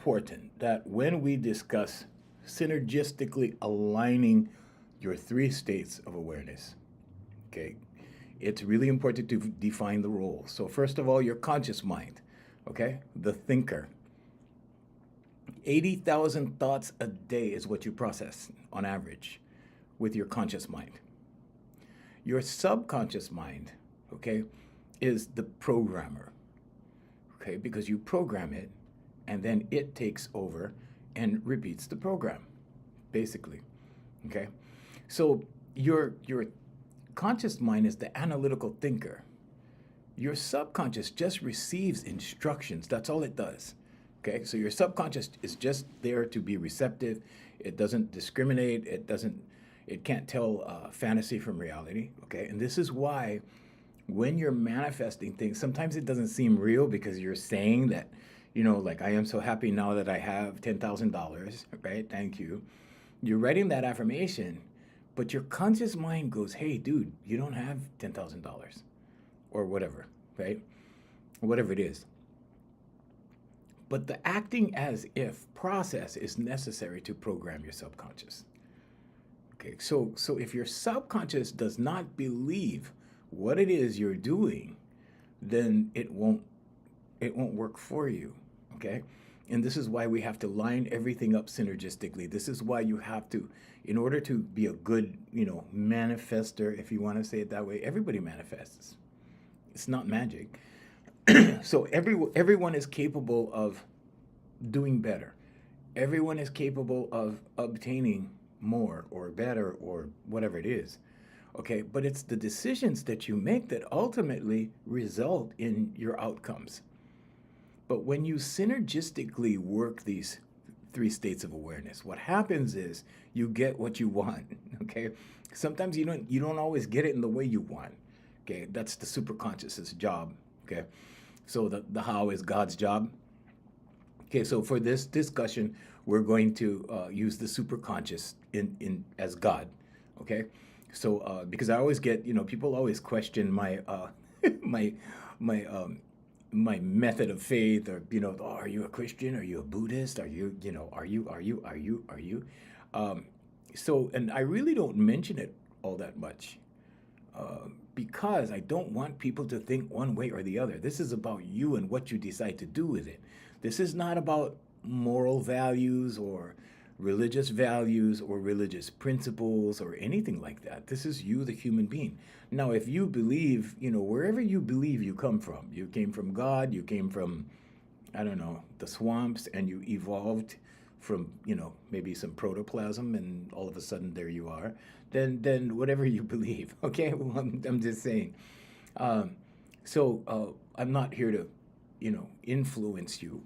important that when we discuss synergistically aligning your three states of awareness, okay, it's really important to define the role. So, first of all, your conscious mind, okay, the thinker. 80,000 thoughts a day is what you process on average with your conscious mind. Your subconscious mind, okay, is the programmer, okay, because you program it and then it takes over and repeats the program, basically, okay? So your conscious mind is the analytical thinker. Your subconscious just receives instructions. That's all it does. Okay, so your subconscious is just there to be receptive. It doesn't discriminate. It can't tell fantasy from reality. Okay, and this is why when you're manifesting things, sometimes it doesn't seem real because you're saying that, like, I am so happy now that I have $10,000, right? Thank you. You're writing that affirmation, but your conscious mind goes, hey, dude, you don't have $10,000 or whatever, right? Whatever it is. But the acting as if process is necessary to program your subconscious. Okay, so if your subconscious does not believe what it is you're doing, then it won't work for you. Okay? And this is why we have to line everything up synergistically. This is why you have to, in order to be a good, manifester, if you want to say it that way, everybody manifests. It's not magic. So everyone is capable of doing better. Everyone is capable of obtaining more or better or whatever it is. Okay, but it's the decisions that you make that ultimately result in your outcomes. But when you synergistically work these three states of awareness, what happens is you get what you want. Okay, sometimes you don't always get it in the way you want. Okay, that's the superconscious's job. Okay, so the how is God's job. Okay, so for this discussion, we're going to use the superconscious in as God. Okay, so because I always get, people always question my my my my method of faith, or oh, are you a Christian? Are you a Buddhist? Are you are you? So, and I really don't mention it all that much because I don't want people to think one way or the other. This is about you and what you decide to do with it. This is not about moral values or religious values or religious principles or anything like that. This is you, the human being. Now, if you believe, wherever you believe you come from, you came from God, you came from, I don't know, the swamps, and you evolved from, maybe some protoplasm, and all of a sudden there you are, then whatever you believe, okay? Well, I'm just saying. I'm not here to, influence you,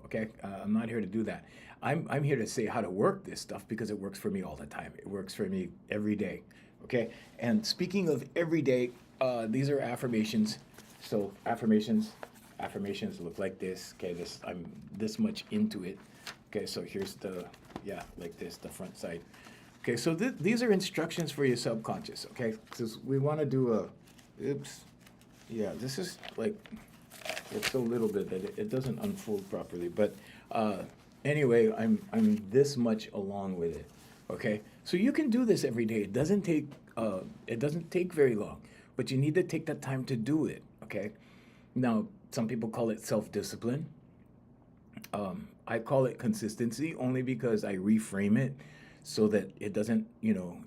okay? I'm not here to do that. I'm here to say how to work this stuff because it works for me all the time. It works for me every day, okay? And speaking of every day, these are affirmations. So affirmations look like this. Okay, I'm this much into it. Okay, so here's like this, the front side. Okay, so these are instructions for your subconscious. Okay, because we want to do this is like, it's so little bit that it doesn't unfold properly. But anyway, I'm this much along with it. Okay, so you can do this every day. It doesn't take very long, but you need to take that time to do it. Okay, now some people call it self-discipline. I call it consistency only because I reframe it so that it doesn't,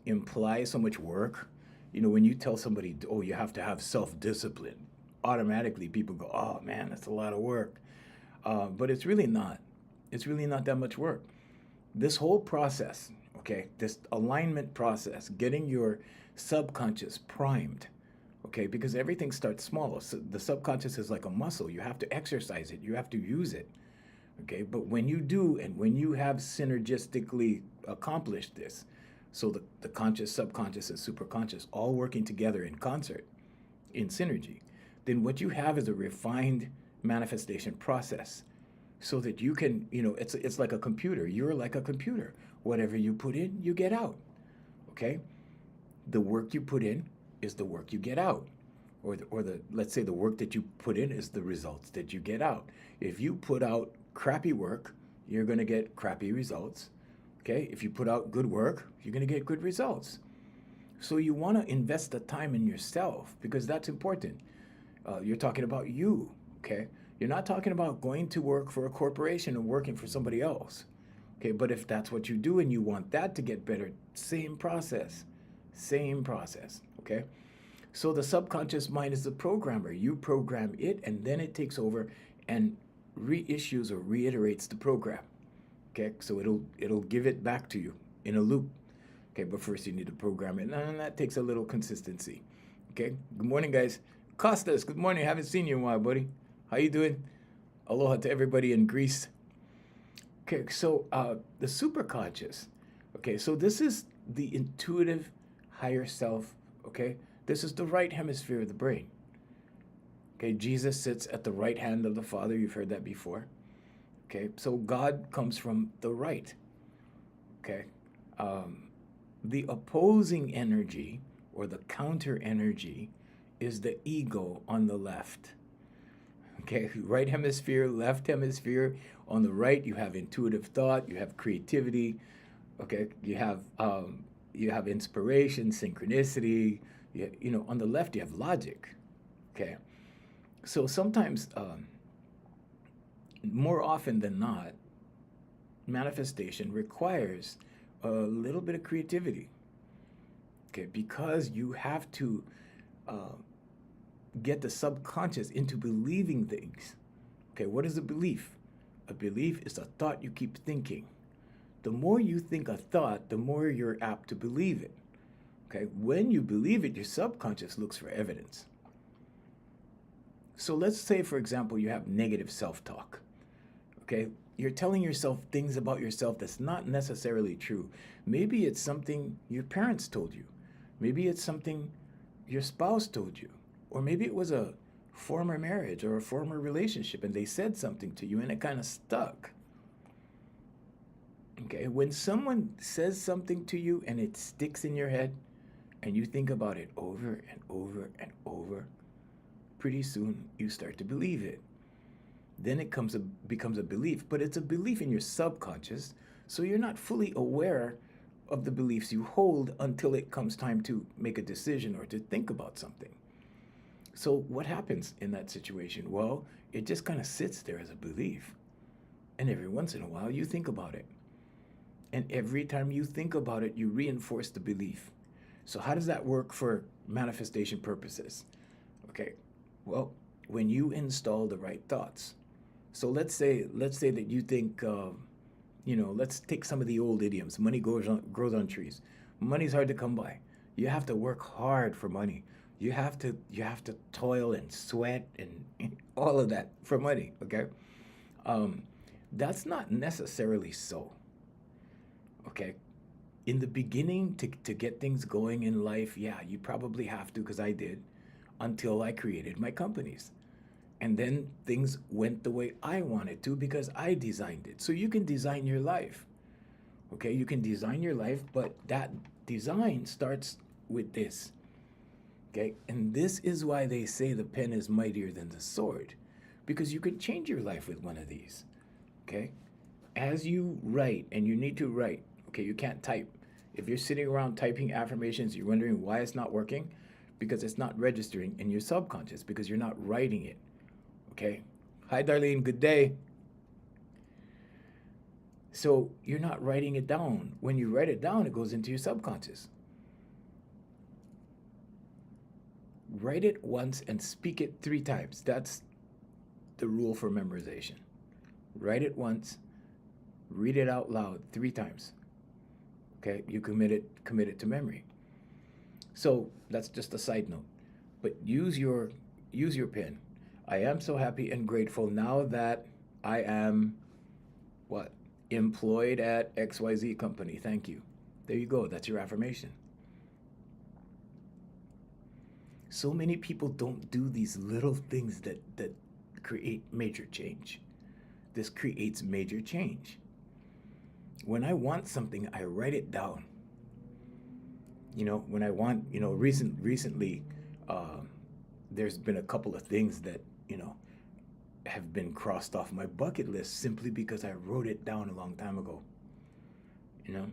imply so much work. When you tell somebody, oh, you have to have self-discipline, automatically people go, oh man, that's a lot of work. But it's really not. It's really not that much work. This whole process, okay, this alignment process, getting your subconscious primed, okay, because everything starts small. So the subconscious is like a muscle. You have to exercise it. You have to use it, okay? But when you do, and when you have synergistically accomplished this, so the conscious, subconscious, and superconscious all working together in concert, in synergy, then what you have is a refined manifestation process so that you can, it's like a computer. You're like a computer. Whatever you put in, you get out, okay? The work you put in is the work you get out. Or let's say the work that you put in is the results that you get out. If you put out crappy work, you're going to get crappy results. Okay? If you put out good work, you're going to get good results. So you want to invest the time in yourself because that's important. You're talking about you, okay? You're not talking about going to work for a corporation or working for somebody else, okay? But if that's what you do and you want that to get better, same process, okay? So the subconscious mind is the programmer. You program it, and then it takes over and reissues or reiterates the program, okay? So it'll give it back to you in a loop. Okay, but first you need to program it, and that takes a little consistency. Okay, good morning, guys. Costas, good morning. Haven't seen you in a while, buddy. How you doing? Aloha to everybody in Greece. Okay, so the superconscious. Okay, so this is the intuitive higher self. Okay, this is the right hemisphere of the brain. Okay, Jesus sits at the right hand of the Father. You've heard that before. Okay, so God comes from the right. Okay. The opposing energy or the counter energy is the ego on the left. Okay, right hemisphere, left hemisphere. On the right, you have intuitive thought, you have creativity. Okay, you have inspiration, synchronicity. On the left, you have logic. Okay, so sometimes, more often than not, manifestation requires a little bit of creativity, okay, because you have to get the subconscious into believing things. Okay, what is a belief? A belief is a thought you keep thinking. The more you think a thought, the more you're apt to believe it. Okay, when you believe it, your subconscious looks for evidence. So let's say, for example, you have negative self-talk. Okay, you're telling yourself things about yourself that's not necessarily true. Maybe it's something your parents told you. Maybe it's something your spouse told you. Or maybe it was a former marriage or a former relationship and they said something to you and it kind of stuck. Okay, when someone says something to you and it sticks in your head and you think about it over and over and over, pretty soon you start to believe it. Then it becomes a belief, but it's a belief in your subconscious, so you're not fully aware of the beliefs you hold until it comes time to make a decision or to think about something. So what happens in that situation? Well, it just kind of sits there as a belief. And every once in a while, you think about it. And every time you think about it, you reinforce the belief. So how does that work for manifestation purposes? Okay, well, when you install the right thoughts. So let's say that you think, let's take some of the old idioms. Money grows on trees. Money's hard to come by. You have to work hard for money. You have to toil and sweat and all of that for money. Okay, that's not necessarily so. Okay, in the beginning, to get things going in life, yeah, you probably have to, because I did, until I created my companies. And then things went the way I wanted to because I designed it. So you can design your life. Okay, you can design your life, but that design starts with this. Okay, and this is why they say the pen is mightier than the sword, because you can change your life with one of these. Okay, as you write, and you need to write. Okay, you can't type. If you're sitting around typing affirmations, you're wondering why it's not working, because it's not registering in your subconscious, because you're not writing it. Okay. Hi, Darlene. Good day. So you're not writing it down. When you write it down, it goes into your subconscious. Write it once and speak it 3 times. That's the rule for memorization. Write it once, read it out loud 3 times. Okay, you commit it to memory. So that's just a side note. But use your pen. I am so happy and grateful now that I am, employed at XYZ company. Thank you. There you go. That's your affirmation. So many people don't do these little things that create major change. This creates major change. When I want something, I write it down. When I want, recently, there's been a couple of things that, have been crossed off my bucket list simply because I wrote it down a long time ago, you know?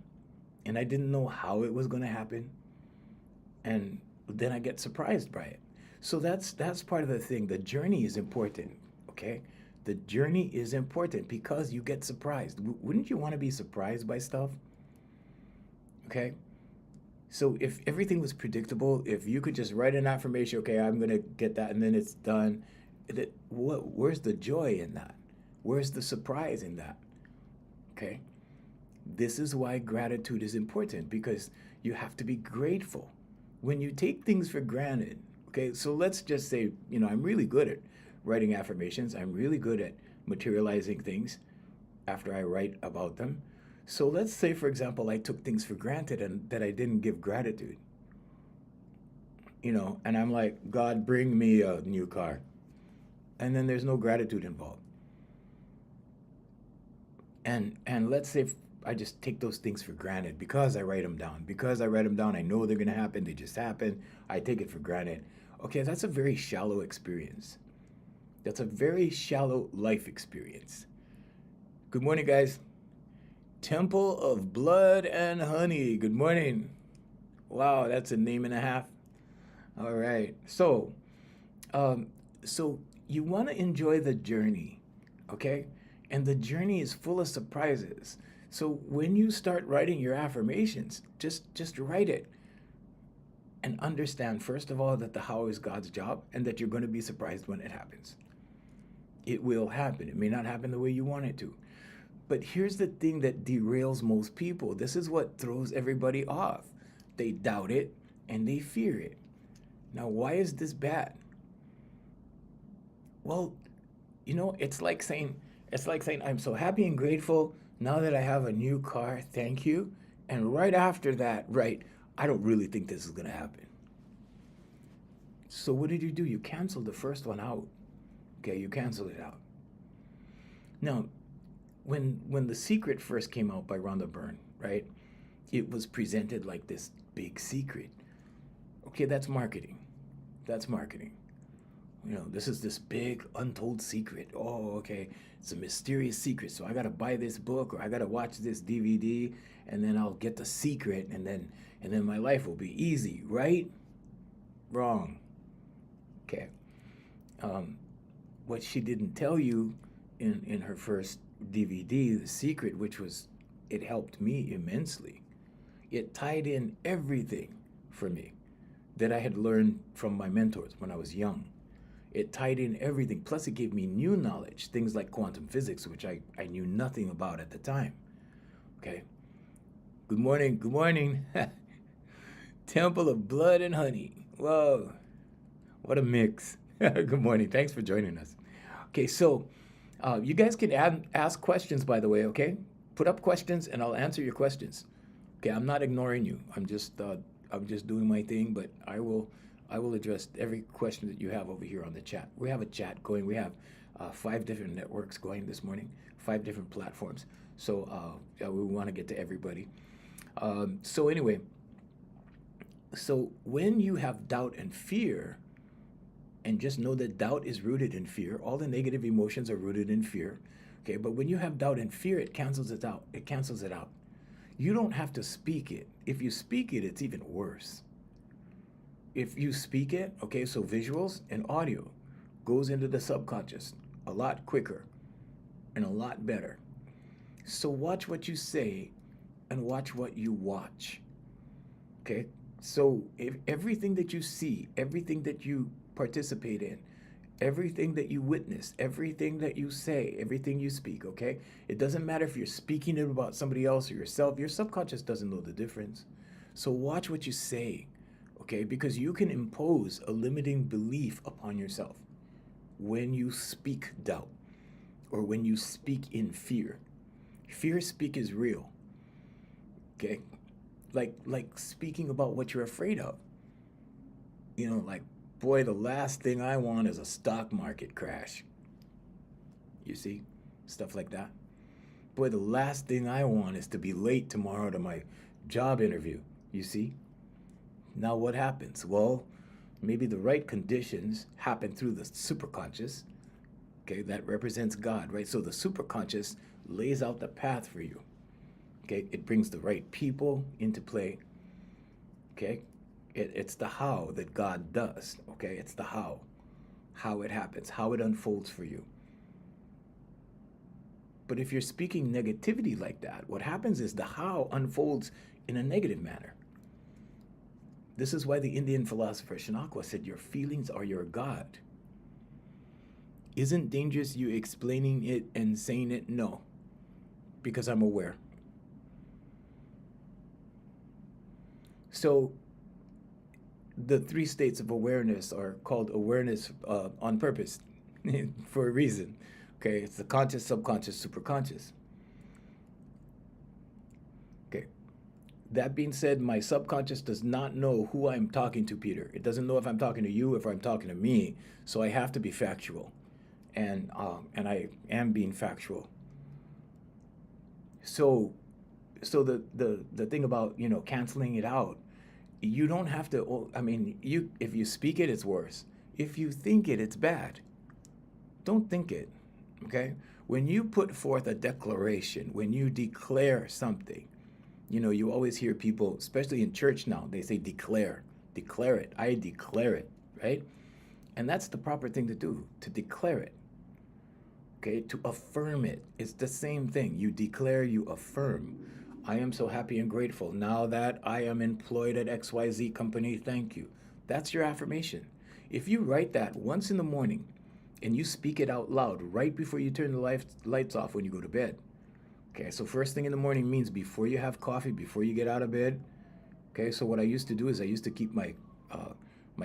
And I didn't know how it was going to happen. And then I get surprised by it. So that's part of the thing. The journey is important, okay? The journey is important because you get surprised. Wouldn't you want to be surprised by stuff? Okay? So if everything was predictable, if you could just write an affirmation, okay, I'm going to get that and then it's done, where's the joy in that? Where's the surprise in that? Okay? This is why gratitude is important, because you have to be grateful. When you take things for granted, okay, so let's just say, I'm really good at writing affirmations. I'm really good at materializing things after I write about them. So let's say, for example, I took things for granted and that I didn't give gratitude. And I'm like, God, bring me a new car. And then there's no gratitude involved. And let's say I just take those things for granted because I write them down. Because I write them down, I know they're going to happen. They just happen. I take it for granted. Okay, that's a very shallow experience. That's a very shallow life experience. Good morning, guys. Temple of Blood and Honey. Good morning. Wow, that's a name and a half. All right. So you want to enjoy the journey, okay? And the journey is full of surprises. So when you start writing your affirmations, just write it. And understand, first of all, that the how is God's job and that you're going to be surprised when it happens. It will happen. It may not happen the way you want it to. But here's the thing that derails most people. This is what throws everybody off. They doubt it and they fear it. Now, why is this bad? Well, it's like saying, I'm so happy and grateful now that I have a new car. Thank you. And right after that, right, I don't really think this is going to happen. So what did you do? You canceled the first one out. Okay, you canceled it out. Now, when The Secret first came out by Rhonda Byrne, right, it was presented like this big secret. Okay, that's marketing. That's marketing. This is this big untold secret. Oh, okay, it's a mysterious secret. So I got to buy this book or I got to watch this DVD and then I'll get the secret and then my life will be easy, right? Wrong. Okay. What she didn't tell you in her first DVD, The Secret, it helped me immensely. It tied in everything for me that I had learned from my mentors when I was young. It tied in everything. Plus, it gave me new knowledge, things like quantum physics, which I knew nothing about at the time. Okay. Good morning. Good morning. Temple of Blood and Honey. Whoa. What a mix. Good morning. Thanks for joining us. Okay, so you guys can ask questions, by the way, okay? Put up questions and I'll answer your questions. Okay, I'm not ignoring you. I'm just doing my thing, but I will address every question that you have over here on the chat. We have a chat going. We have 5 different networks going this morning, 5 different platforms. So we want to get to everybody. So anyway, so when you have doubt and fear, and just know that doubt is rooted in fear, all the negative emotions are rooted in fear. Okay, but when you have doubt and fear, it cancels it out. It cancels it out. You don't have to speak it. If you speak it, it's even worse. If you speak it, okay, so visuals and audio goes into the subconscious a lot quicker and a lot better. So watch what you say and watch what you watch. Okay, so if everything that you see, everything that you participate in, everything that you witness, everything that you say, everything you speak, okay? It doesn't matter if you're speaking it about somebody else or yourself. Your subconscious doesn't know the difference. So watch what you say, okay? Because you can impose a limiting belief upon yourself when you speak doubt or when you speak in fear. Fear speak is real, okay? Like speaking about what you're afraid of. Like, boy, the last thing I want is a stock market crash. You see? Stuff like that. Boy, the last thing I want is to be late tomorrow to my job interview. You see? Now what happens? Well, maybe the right conditions happen through the superconscious Okay, that represents God, right? So the superconscious lays out the path for you. Okay, it brings the right people into play. Okay, it's the how that God does. Okay, it's the how it happens, how it unfolds for you. But if you're speaking negativity like that, what happens is the how unfolds in a negative manner. This is why the Indian philosopher Shanakwa said, your feelings are your God. Isn't dangerous you explaining it and saying it? No, because I'm aware. So the three states of awareness are called awareness on purpose for a reason. Okay, it's the conscious, subconscious, superconscious. Okay, that being said, my subconscious does not know who I'm talking to, Peter. It doesn't know if I'm talking to you, if I'm talking to me. So I have to be factual, and I am being factual. So, so the thing about canceling it out, you don't have to. I mean, you if you speak it, it's worse. If you think it, it's bad. Don't think it. Okay. When you put forth a declaration, when you declare something, you always hear people, especially in church now, they say declare it. I declare it, right? And that's the proper thing to do, to declare it. Okay, to affirm it. It's the same thing. You declare, you affirm. I am so happy and grateful now that I am employed at XYZ company. Thank you. That's your affirmation. If you write that once in the morning and you speak it out loud right before you turn the lights off when you go to bed. Okay, so first thing in the morning means before you have coffee, before you get out of bed. Okay, so what I used to do is I used to keep my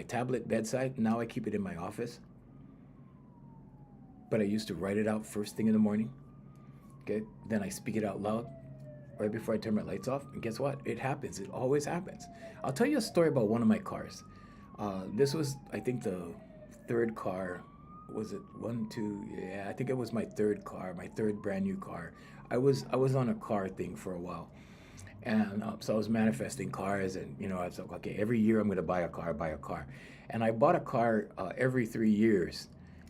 tablet bedside. Now I keep it in my office. But I used to write it out first thing in the morning. Okay, then I speak it out loud right before I turn my lights off. And guess what? It happens. It always happens. I'll tell you a story about one of my cars. This was, I think, the third car. Was it one, two? Yeah, I think it was my third car, my third brand new car. I was on a car thing for a while, and so I was manifesting cars, and I was like, okay, every year I'm going to buy a car, and I bought a car every 3 years,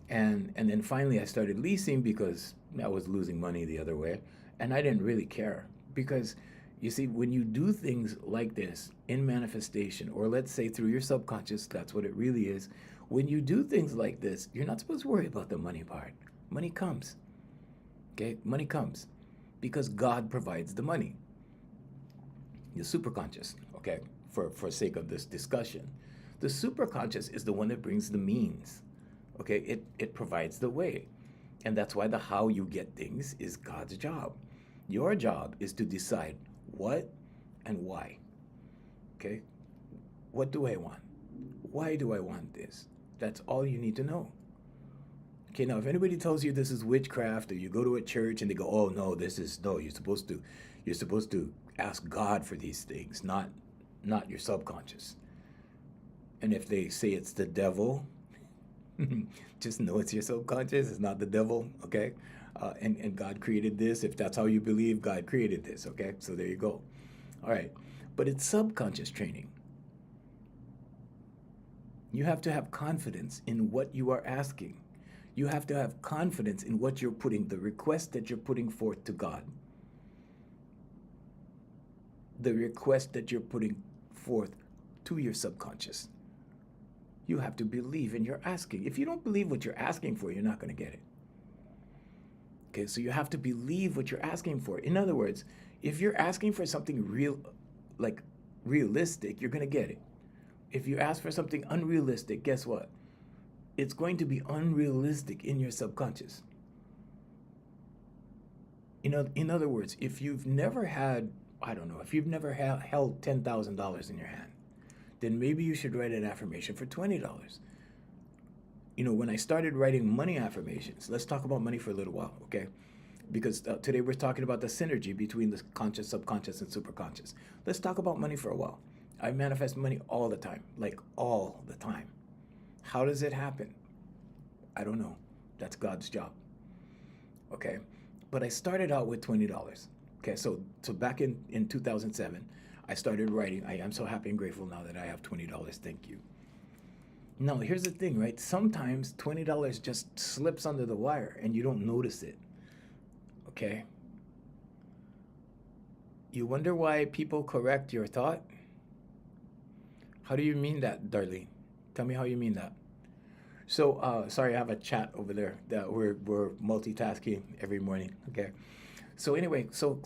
and then finally I started leasing because I was losing money the other way, and I didn't really care because you see, when you do things like this in manifestation, or let's say through your subconscious, that's what it really is. When you do things like this, you're not supposed to worry about the money part. Money comes. Okay? Money comes because God provides the money. The superconscious, okay, for sake of this discussion. The superconscious is the one that brings the means. Okay? It provides the way. And that's why the how you get things is God's job. Your job is to decide what and why. Okay? What do I want? Why do I want this? That's all you need to know. Okay, now if anybody tells you this is witchcraft, or you go to a church and they go, "Oh no, no, you're supposed to ask God for these things, not your subconscious." And if they say it's the devil, just know it's your subconscious, it's not the devil, okay? And God created this. If that's how you believe, God created this, okay? So there you go. All right. But it's subconscious training. You have to have confidence in what you are asking. You have to have confidence in what you're putting, the request that you're putting forth to God. The request that you're putting forth to your subconscious. You have to believe in your asking. If you don't believe what you're asking for, you're not going to get it. Okay, so you have to believe what you're asking for. In other words, if you're asking for something real, like realistic, you're going to get it. If you ask for something unrealistic, guess what? It's going to be unrealistic in your subconscious. In other words, if you've never had, I don't know, if you've never held $10,000 in your hand, then maybe you should write an affirmation for $20. When I started writing money affirmations, let's talk about money for a little while, okay? Because today we're talking about the synergy between the conscious, subconscious, and superconscious. Let's talk about money for a while. I manifest money all the time, like all the time. How does it happen? I don't know. That's God's job. Okay? But I started out with $20. Okay, so back in 2007, I started writing, I am so happy and grateful now that I have $20. Thank you. No, here's the thing, right? Sometimes $20 just slips under the wire and you don't notice it. Okay? You wonder why people correct your thought? How do you mean that, Darlene? Tell me how you mean that. So, sorry, I have a chat over there that we're multitasking every morning. Okay. So anyway, so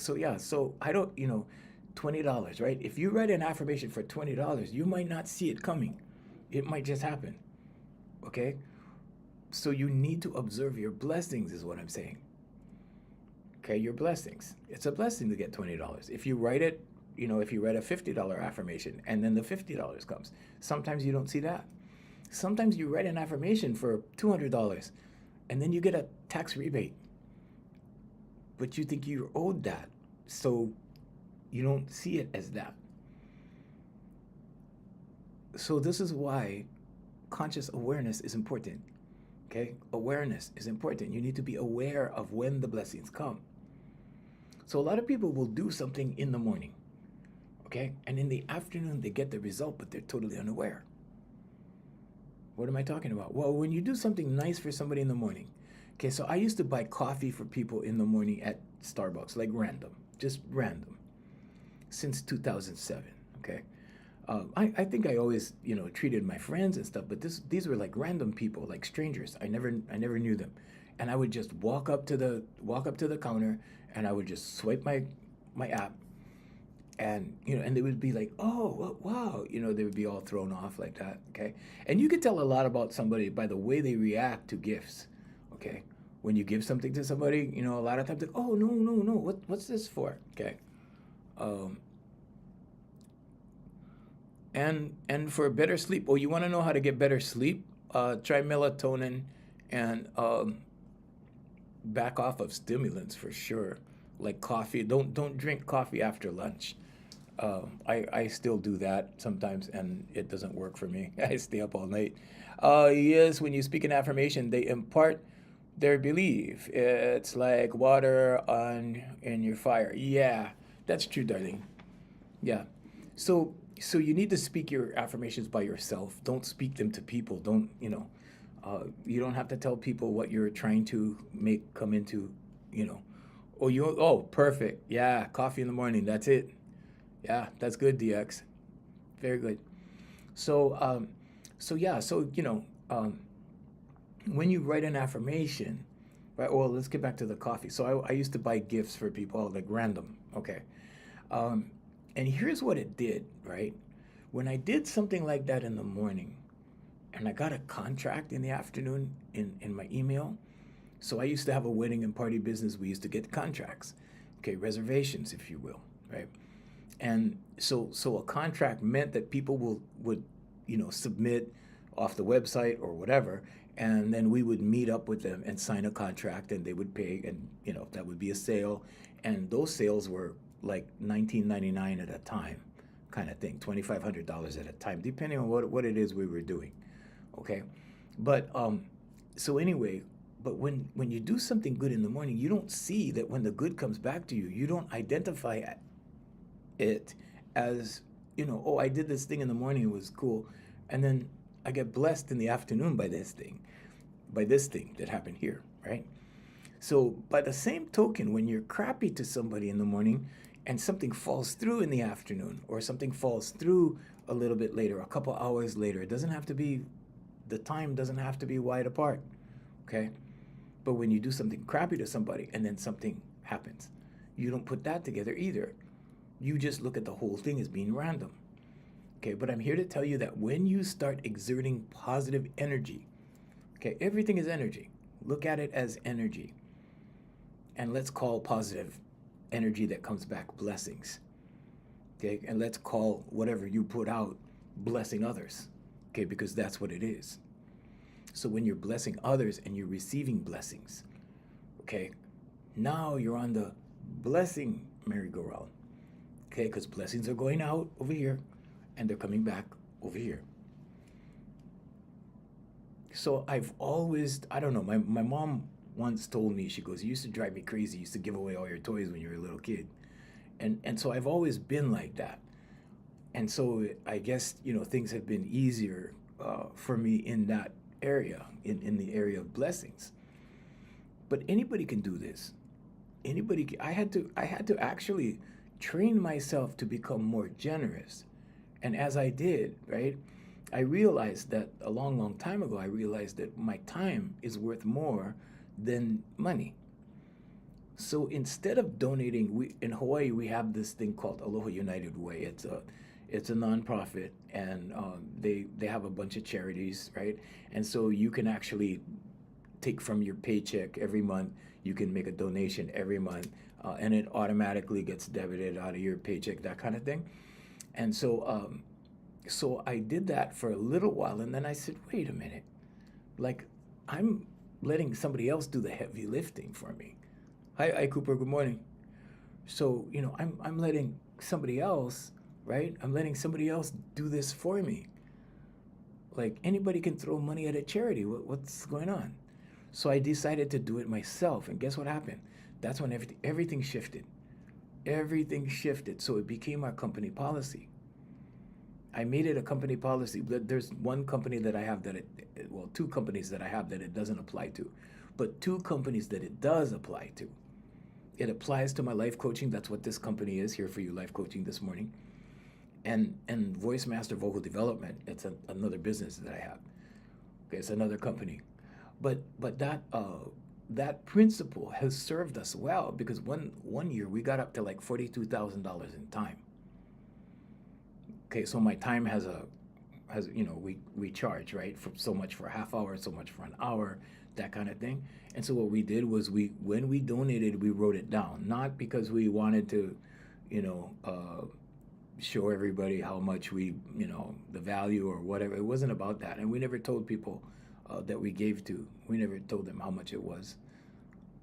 I don't, $20, right? If you write an affirmation for $20, you might not see it coming. It might just happen. Okay. So you need to observe your blessings, is what I'm saying. Okay, your blessings. It's a blessing to get $20. If you write it, if you write a $50 affirmation and then the $50 comes, sometimes you don't see that. Sometimes you write an affirmation for $200 and then you get a tax rebate, but you think you're owed that. So you don't see it as that. So this is why conscious awareness is important. Okay? Awareness is important. You need to be aware of when the blessings come. So a lot of people will do something in the morning, okay? And in the afternoon, they get the result, but they're totally unaware. What am I talking about? Well, when you do something nice for somebody in the morning, okay, so I used to buy coffee for people in the morning at Starbucks, like random, just random, since 2007, okay? I think I always, treated my friends and stuff, but these were like random people, like strangers. I never knew them, and I would just walk up to the counter, and I would just swipe my app, and and they would be like, oh wow, they would be all thrown off like that, okay? And you could tell a lot about somebody by the way they react to gifts, okay? When you give something to somebody, a lot of times like, oh no, what's this for, okay? Um, and for better sleep, oh, you want to know how to get better sleep? Try melatonin and back off of stimulants for sure, like coffee. Don't drink coffee after lunch. I still do that sometimes, and it doesn't work for me. I stay up all night. Yes, when you speak an affirmation, they impart their belief. It's like water on in your fire. Yeah, that's true, darling. Yeah. So you need to speak your affirmations by yourself. Don't speak them to people. Don't, you don't have to tell people what you're trying to make come into, you know. Oh, perfect. Yeah, coffee in the morning. That's it. Yeah, that's good, DX. Very good. So, yeah, when you write an affirmation, right? Well, let's get back to the coffee. So I used to buy gifts for people, like random. Okay. Um, and here's what it did, right? When I did something like that in the morning and I got a contract in the afternoon in my email. So I used to have a wedding and party business. We used to get contracts, okay, reservations, if you will, right? And so a contract meant that people would submit off the website or whatever, and then we would meet up with them and sign a contract, and they would pay, and that would be a sale, and those sales were like $19.99 at a time, kind of thing, $2,500 at a time, depending on what it is we were doing, okay, but so anyway. But when you do something good in the morning, you don't see that when the good comes back to you, you don't identify it as, oh, I did this thing in the morning, it was cool. And then I get blessed in the afternoon by this thing that happened here, right? So by the same token, when you're crappy to somebody in the morning and something falls through in the afternoon, or something falls through a little bit later, a couple hours later, the time doesn't have to be wide apart, okay? But when you do something crappy to somebody and then something happens, you don't put that together either. You just look at the whole thing as being random. Okay, but I'm here to tell you that when you start exerting positive energy, okay, everything is energy. Look at it as energy. And let's call positive energy that comes back blessings. Okay, and let's call whatever you put out blessing others. Okay, because that's what it is. So when you're blessing others and you're receiving blessings, okay, now you're on the blessing merry-go-round, okay, because blessings are going out over here and they're coming back over here. So I've always, I don't know, my mom once told me, she goes, you used to drive me crazy, you used to give away all your toys when you were a little kid. And so I've always been like that. And so I guess, things have been easier for me in that area, in the area of blessings. But anybody can do this. I had to actually train myself to become more generous. And as I did, right, I realized that a long, long time ago, I realized that my time is worth more than money. So instead of donating, we in Hawaii we have this thing called Aloha United Way. It's a nonprofit, and they have a bunch of charities, right? And so you can actually take from your paycheck every month. You can make a donation every month, and it automatically gets debited out of your paycheck, that kind of thing. And so I did that for a little while, and then I said, wait a minute, like I'm letting somebody else do the heavy lifting for me. Hi, Cooper. Good morning. So I'm letting somebody else, right? I'm letting somebody else do this for me. Like anybody can throw money at a charity. What's going on? So I decided to do it myself, and guess what happened? That's when everything shifted. Everything shifted. So it became our company policy. I made it a company policy. There's one company that I have that well, two companies that I have that it doesn't apply to, but two companies that it does apply to. It applies to my life coaching. That's what this company is, Here For You Life Coaching this morning. And Voicemaster Vocal Development, it's another business that I have. Okay, it's another company. But that principle has served us well, because one year we got up to like $42,000 in time. Okay, so my time has we charge, right, for so much for a half hour, so much for an hour, that kind of thing. And so what we did was when we donated, we wrote it down, not because we wanted to, show everybody how much the value or whatever. It wasn't about that, and we never told people that we gave to. We never told them how much it was,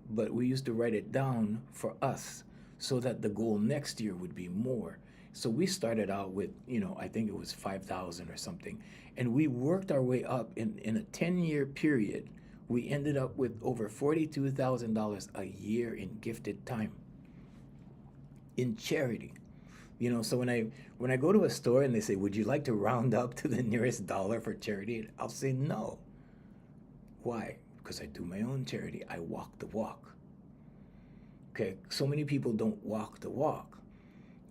but we used to write it down for us so that the goal next year would be more. So we started out with, I think it was 5,000 or something, and we worked our way up in a 10-year period. We ended up with over $42,000 a year in gifted time, in charity. So when I go to a store and they say, "Would you like to round up to the nearest dollar for charity?" I'll say no. Why? Because I do my own charity. I walk the walk. Okay, so many people don't walk the walk.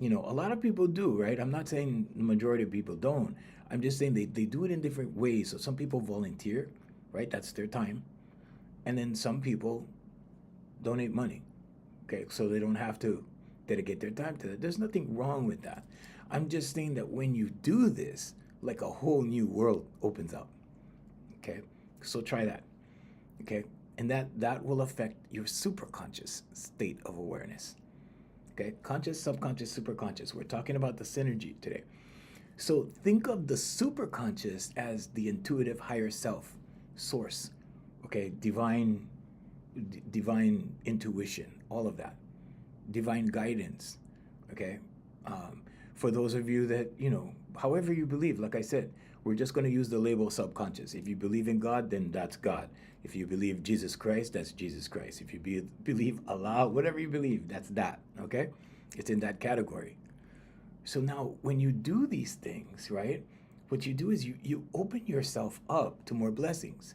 A lot of people do, right? I'm not saying the majority of people don't. I'm just saying they do it in different ways. So some people volunteer, right? That's their time. And then some people donate money. Okay, so they don't have to dedicate their time to that. There's nothing wrong with that. I'm just saying that when you do this, like a whole new world opens up. Okay, so try that. Okay, and that will affect your superconscious state of awareness. Okay, conscious, subconscious, superconscious. We're talking about the synergy today. So think of the superconscious as the intuitive higher self, source. Okay, divine intuition, all of that, divine guidance. Okay, for those of you that however you believe, like I said, we're just going to use the label subconscious. If you believe in God, then that's God. If you believe Jesus Christ, that's Jesus Christ. If you believe Allah, whatever you believe, that's that. Okay, it's in that category. So now when you do these things, right, what you do is you open yourself up to more blessings.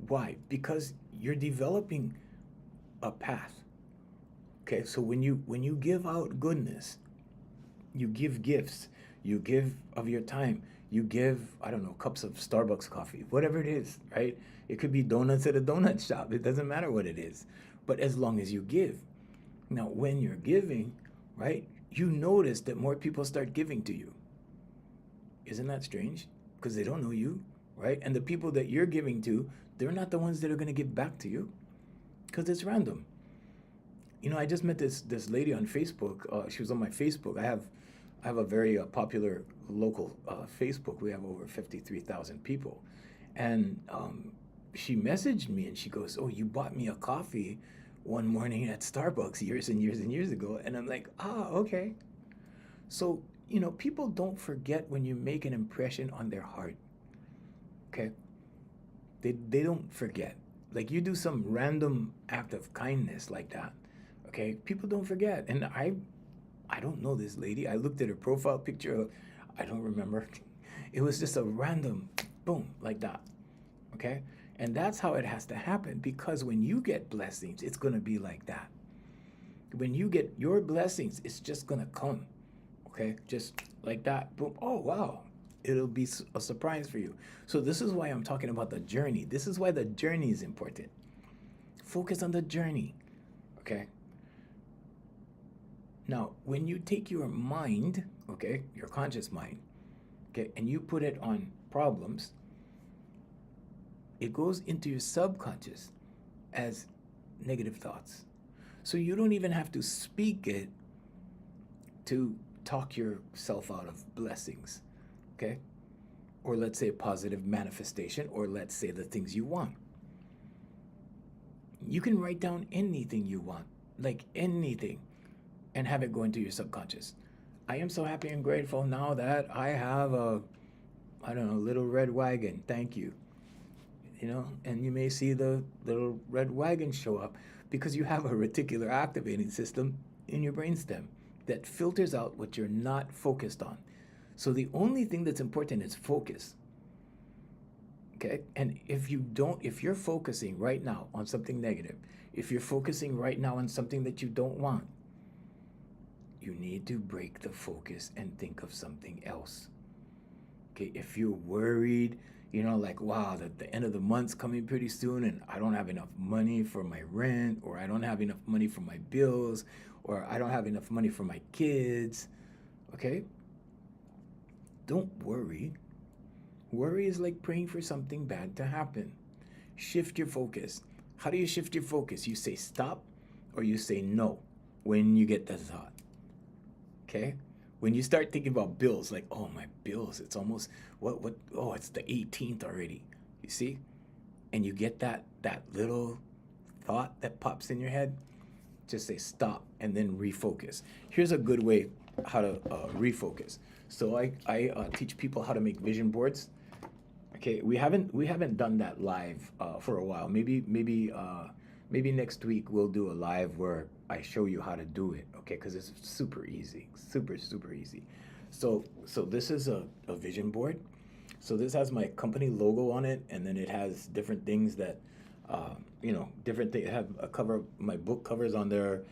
Why? Because you're developing a path. Okay, so when you give out goodness, you give gifts, you give of your time, you give, I don't know, cups of Starbucks coffee, whatever it is, right? It could be donuts at a donut shop. It doesn't matter what it is, but as long as you give. Now, when you're giving, right, you notice that more people start giving to you. Isn't that strange? Because they don't know you, right? And the people that you're giving to, they're not the ones that are going to give back to you, because it's random. I just met this lady on Facebook. She was on my Facebook. I have a very popular local Facebook. We have over 53,000 people, and she messaged me and she goes, "Oh, you bought me a coffee one morning at Starbucks years and years and years ago." And I'm like, okay. So people don't forget when you make an impression on their heart. Okay, they don't forget. Like you do some random act of kindness like that. Okay, people don't forget. And I don't know this lady. I looked at her profile picture. I don't remember. It was just a random boom like that. Okay? And that's how it has to happen, because when you get blessings, it's going to be like that. When you get your blessings, it's just going to come. Okay? Just like that. Boom. Oh, wow. It'll be a surprise for you. So this is why I'm talking about the journey. This is why the journey is important. Focus on the journey. Okay? Now, when you take your mind, okay, your conscious mind, okay, and you put it on problems, it goes into your subconscious as negative thoughts. So you don't even have to speak it to talk yourself out of blessings, okay? Or let's say positive manifestation, or let's say the things you want. You can write down anything you want, like anything, and have it go into your subconscious. I am so happy and grateful now that I have a, I don't know, little red wagon. Thank you. And you may see the little red wagon show up because you have a reticular activating system in your brainstem that filters out what you're not focused on. So the only thing that's important is focus. Okay? And if you're focusing right now on something negative, if you're focusing right now on something that you don't want, you need to break the focus and think of something else. Okay? If you're worried, like, wow, the end of the month's coming pretty soon and I don't have enough money for my rent, or I don't have enough money for my bills, or I don't have enough money for my kids, okay? Don't worry. Worry is like praying for something bad to happen. Shift your focus. How do you shift your focus? You say stop or you say no when you get the thought, okay? When you start thinking about bills, like, oh, my bills, it's almost, it's the 18th already, you see? And you get that little thought that pops in your head, just say stop and then refocus. Here's a good way how to refocus. So I teach people how to make vision boards. Okay, we haven't done that live for a while. Maybe next week we'll do a live where I show you how to do it. Okay, because it's super easy, super easy. So this is a vision board. So this has my company logo on it, and then it has different things that, different things. Have a cover, my book covers on there.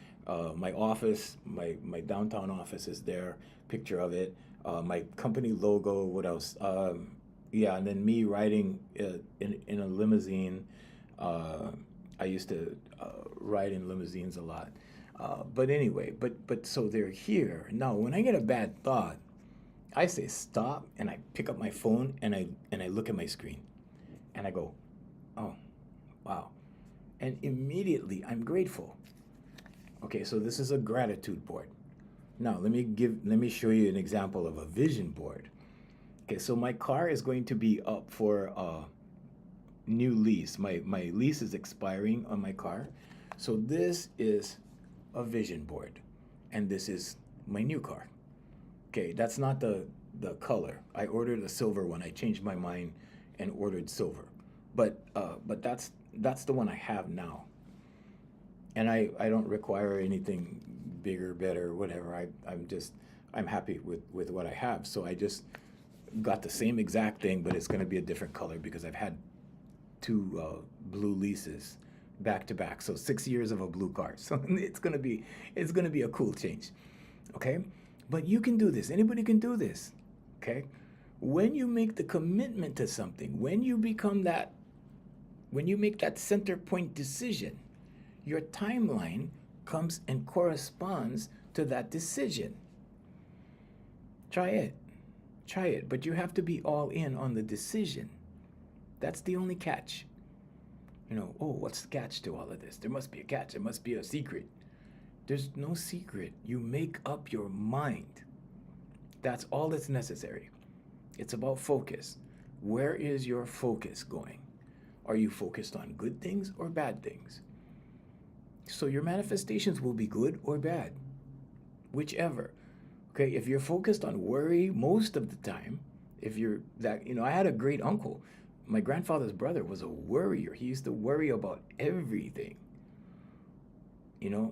My office, my downtown office is there. Picture of it. My company logo. What else? And then me riding in a limousine. I used to ride in limousines a lot. But anyway, but so they're here. Now, when I get a bad thought, I say stop, and I pick up my phone, and I look at my screen, and I go, oh, wow. And immediately I'm grateful. Okay, so this is a gratitude board. Now, let me show you an example of a vision board. Okay, so my car is going to be up for a new lease. My lease is expiring on my car. So this is a vision board, and this is my new car. Okay, that's not the color. I ordered a silver one. I changed my mind and ordered silver. But that's the one I have now. And I don't require anything bigger, better, whatever. I'm happy with what I have. So I just got the same exact thing, but it's going to be a different color because I've had two blue leases back to back. So 6 years of a blue car. So it's going to be a cool change. Okay? But you can do this. Anybody can do this. Okay? When you make the commitment to something, when you make that center point decision, your timeline comes and corresponds to that decision. Try it, but you have to be all in on the decision. That's the only catch. What's the catch to all of this? There must be a catch. There must be a secret. There's no secret. You make up your mind. That's all that's necessary. It's about focus. Where is your focus going? Are you focused on good things or bad things? So your manifestations will be good or bad, whichever. Okay, if you're focused on worry most of the time, I had a great uncle. My grandfather's brother was a worrier. He used to worry about everything.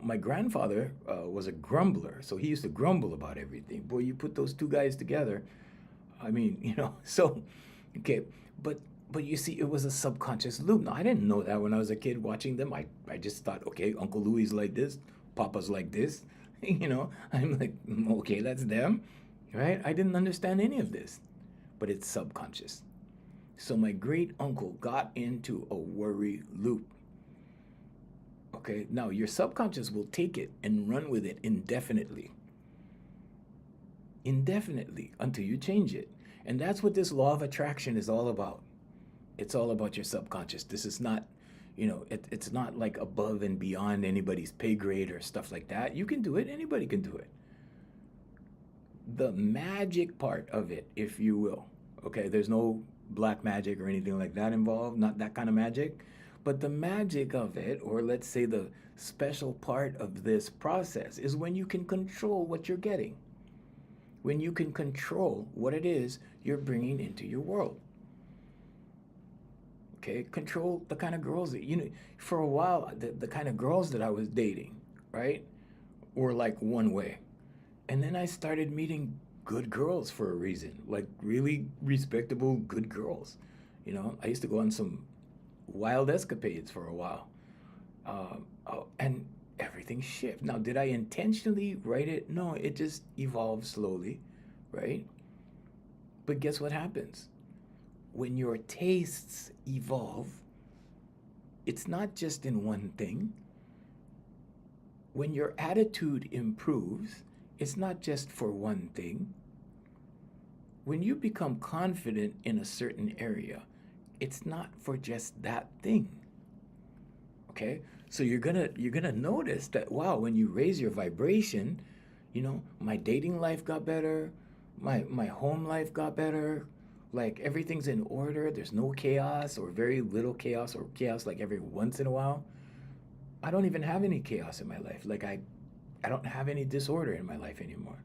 My grandfather was a grumbler, so he used to grumble about everything. Boy, you put those two guys together, I mean, so okay, but you see, it was a subconscious loop. Now I didn't know that when I was a kid watching them. I just thought, okay, Uncle Louie's like this, Papa's like this. I'm like, okay, that's them, right? I didn't understand any of this, but it's subconscious. So my great uncle got into a worry loop. Okay, now your subconscious will take it and run with it indefinitely until you change it. And that's what this law of attraction is all about. It's all about your subconscious. This is not, it's not like above and beyond anybody's pay grade or stuff like that. You can do it, anybody can do it. The magic part of it, if you will, okay, there's no black magic or anything like that involved, not that kind of magic. But the magic of it, or let's say the special part of this process, is when you can control what you're getting. When you can control what it is you're bringing into your world. Okay, control the kind of girls that, for a while, the kind of girls that I was dating, right, were like one way. And then I started meeting good girls for a reason, like really respectable, good girls. I used to go on some wild escapades for a while. And everything shifted. Now, did I intentionally write it? No, it just evolved slowly, right? But guess what happens? When your tastes evolve, it's not just in one thing. When your attitude improves, it's not just for one thing. When you become confident in a certain area, it's not for just that thing. Okay? So you're gonna notice that, wow, when you raise your vibration, my dating life got better, my home life got better, like everything's in order, there's no chaos or very little chaos, or chaos like every once in a while. I don't even have any chaos in my life. Like I don't have any disorder in my life anymore.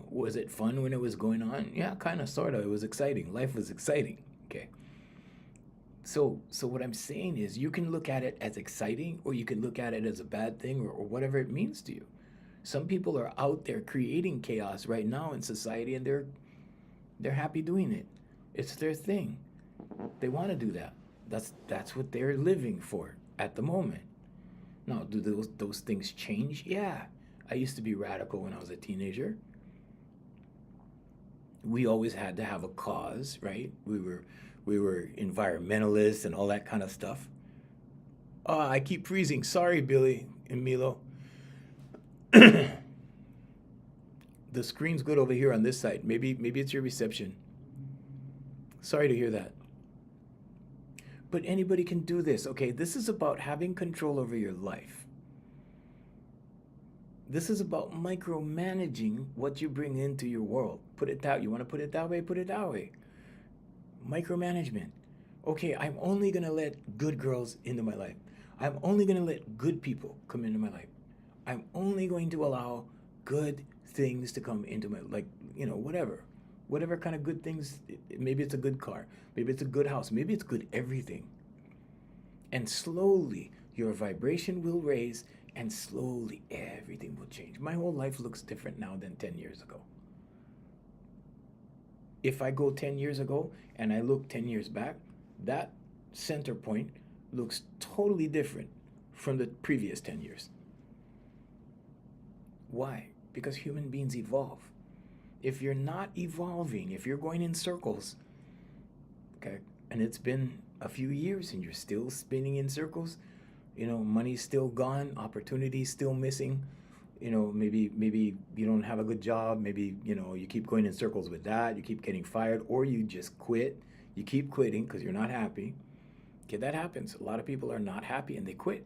Was it fun when it was going on? Yeah, kind of, sort of. It was exciting. Life was exciting. Okay. So what I'm saying is, you can look at it as exciting, or you can look at it as a bad thing, or whatever it means to you. Some people are out there creating chaos right now in society, and they're happy doing it. It's their thing. They want to do that. That's what they're living for at the moment. Now, do those things change? Yeah. I used to be radical when I was a teenager. We always had to have a cause, right? We were environmentalists and all that kind of stuff. Oh, I keep freezing. Sorry, Billy and Milo. The screen's good over here on this side. Maybe it's your reception. Sorry to hear that. But anybody can do this, okay? This is about having control over your life. This is about micromanaging what you bring into your world. Put it that. You want to put it that way? Put it that way. Micromanagement. Okay, I'm only going to let good girls into my life. I'm only going to let good people come into my life. I'm only going to allow good things to come into my, like, whatever. Whatever kind of good things. Maybe it's a good car. Maybe it's a good house. Maybe it's good everything. And slowly your vibration will raise, and slowly everything will change. My whole life looks different now than 10 years ago. If I go 10 years ago and I look 10 years back, that center point looks totally different from the previous 10 years. Why? Because human beings evolve. If you're not evolving, if you're going in circles, okay, and it's been a few years and you're still spinning in circles, money's still gone, opportunity's still missing, maybe you don't have a good job, maybe, you keep going in circles with that, you keep getting fired, or you just quit, you keep quitting because you're not happy. Okay, that happens. A lot of people are not happy and they quit.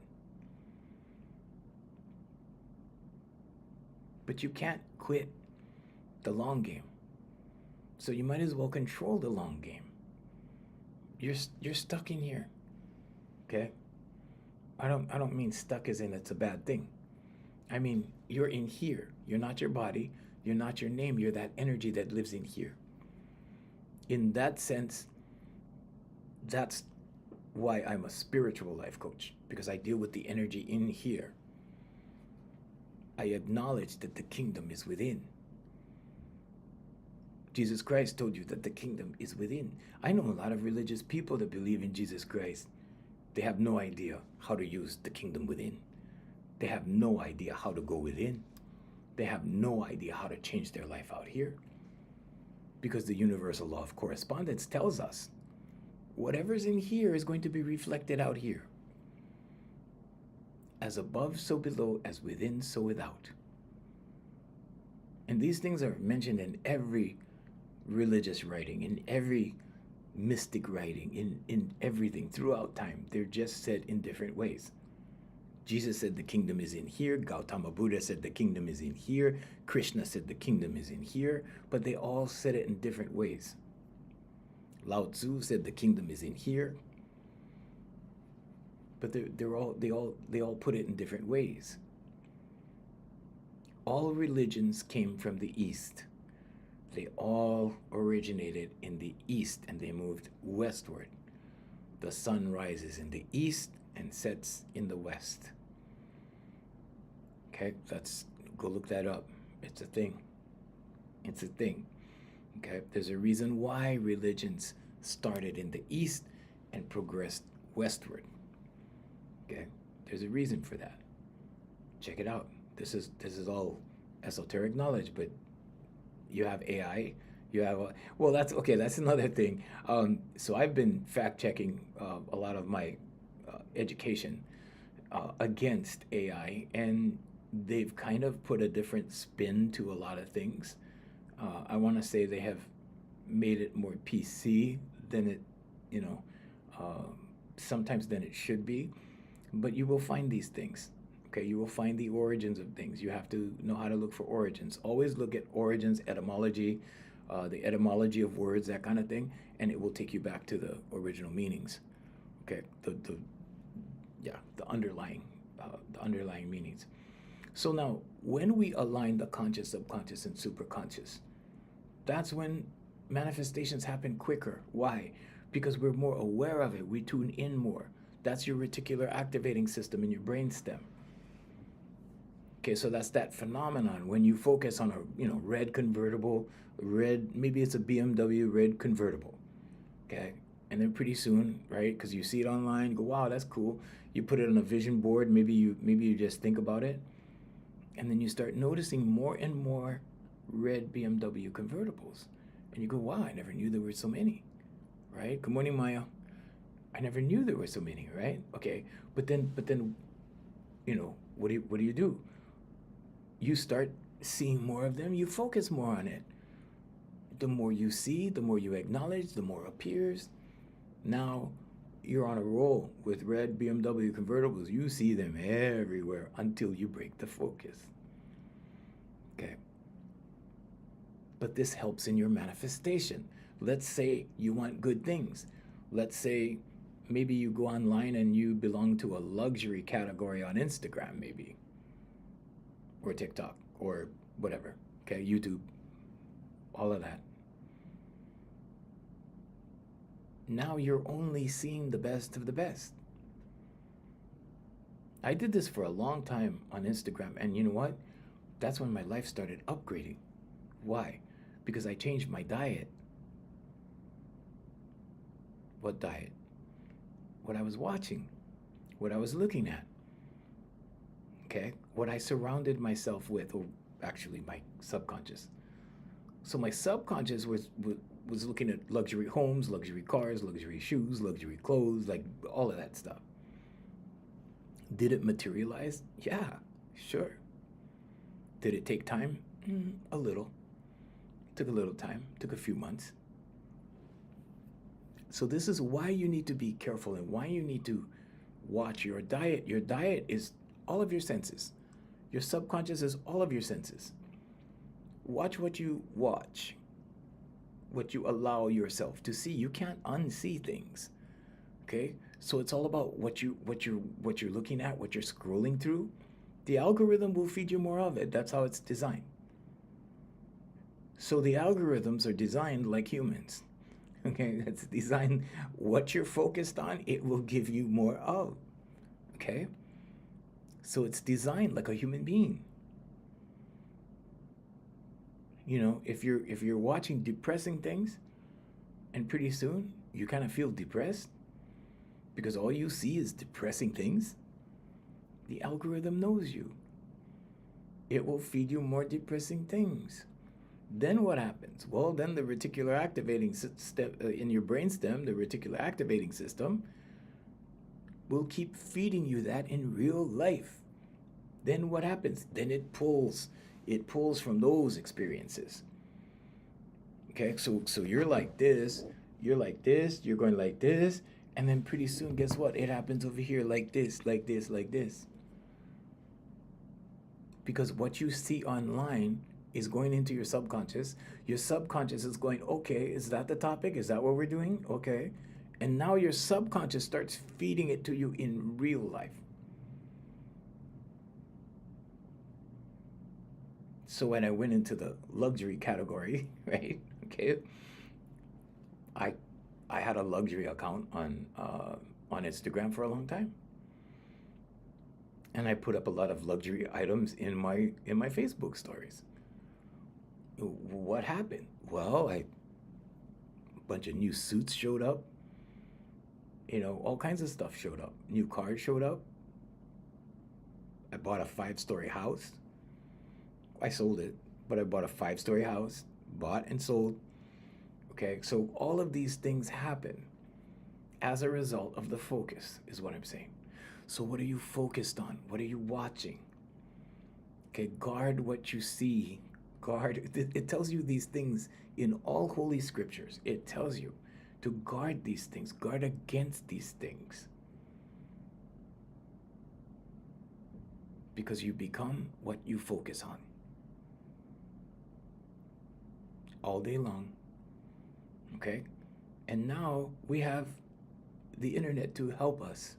But you can't quit the long game. So you might as well control the long game. You're stuck in here. Okay? I don't mean stuck as in it's a bad thing. I mean, you're in here. You're not your body. You're not your name. You're that energy that lives in here. In that sense, that's why I'm a spiritual life coach, because I deal with the energy in here. I acknowledge that the kingdom is within. Jesus Christ told you that the kingdom is within. I know a lot of religious people that believe in Jesus Christ. They have no idea how to use the kingdom within. They have no idea how to go within. They have no idea how to change their life out here. Because the universal law of correspondence tells us whatever's in here is going to be reflected out here. As above, so below, as within, so without. And these things are mentioned in every religious writing, in every mystic writing, in everything throughout time. They're just said in different ways. Jesus said the kingdom is in here. Gautama Buddha said the kingdom is in here. Krishna said the kingdom is in here. But they all said it in different ways. Lao Tzu said the kingdom is in here. But they all put it in different ways. All religions came from the East. They all originated in the East and they moved westward. The sun rises in the East and sets in the West. Okay, go look that up. It's a thing. It's a thing. Okay, there's a reason why religions started in the East and progressed westward. Okay, there's a reason for that. Check it out. This is all esoteric knowledge, but you have AI. You have well, that's okay. That's another thing. So I've been fact checking a lot of my education against AI, and they've kind of put a different spin to a lot of things. I want to say they have made it more PC than it, sometimes than it should be. But you will find these things. Okay, you will find the origins of things. You have to know how to look for origins. Always look at origins, etymology, the etymology of words, that kind of thing, and it will take you back to the original meanings. Okay, the underlying meanings. So now, when we align the conscious, subconscious, and superconscious, that's when manifestations happen quicker. Why? Because we're more aware of it. We tune in more. That's your reticular activating system in your brainstem. Okay, so that's that phenomenon when you focus on a red convertible, maybe it's a BMW red convertible. Okay, and then pretty soon, right? Because you see it online, you go, wow, that's cool. You put it on a vision board. Maybe you just think about it, and then you start noticing more and more red BMW convertibles, and you go, wow, I never knew there were so many, right? Good morning, Maya. I never knew there were so many, right? Okay, but then, what do you do? You start seeing more of them. You focus more on it. The more you see, the more you acknowledge, the more appears. Now you're on a roll with red BMW convertibles. You see them everywhere until you break the focus. Okay. But this helps in your manifestation. Let's say you want good things. Let's say maybe you go online and you belong to a luxury category on Instagram, maybe, or TikTok, or whatever, okay, YouTube, all of that. Now you're only seeing the best of the best. I did this for a long time on Instagram, and you know what? That's when my life started upgrading. Why? Because I changed my diet. What diet? What I was watching, what I was looking at, okay? What I surrounded myself with, or actually my subconscious. So my subconscious was looking at luxury homes, luxury cars, luxury shoes, luxury clothes, like all of that stuff. Did it materialize? Yeah, sure. Did it take time? A little. Took a little time, took a few months. So this is why you need to be careful and why you need to watch your diet. Your diet is all of your senses. Your subconscious is all of your senses. Watch what you watch, what you allow yourself to see. You can't unsee things. Okay? So it's all about what you're looking at, what you're scrolling through. The algorithm will feed you more of it. That's how it's designed. So the algorithms are designed like humans. Okay, that's designed. What you're focused on, it will give you more of. Okay? So it's designed like a human being. if you're watching depressing things, and pretty soon you kind of feel depressed because all you see is depressing things, the algorithm knows you. It will feed you more depressing things. Then what happens? Well, then the reticular activating step in your brainstem, the reticular activating system, will keep feeding you that in real life. Then what happens? Then it pulls from those experiences. Okay, so you're like this, you're like this, you're going like this, and then pretty soon, guess what? It happens over here like this, like this, like this. Because what you see online is going into your subconscious. Your subconscious is going, okay, is that the topic? Is that what we're doing? Okay. And now your subconscious starts feeding it to you in real life. So when I went into the luxury category, right? Okay, I I had a luxury account on Instagram for a long time, and I put up a lot of luxury items in my Facebook stories. What happened? Well, a bunch of new suits showed up. All kinds of stuff showed up. New cars showed up. I bought a 5-story house. I sold it, but I bought a 5-story house, bought and sold. Okay, so all of these things happen as a result of the focus, is what I'm saying. So, what are you focused on? What are you watching? Okay, guard what you see. Guard, it tells you these things in all holy scriptures. It tells you to guard these things, guard against these things. Because you become what you focus on. All day long. Okay? And now we have the internet to help us.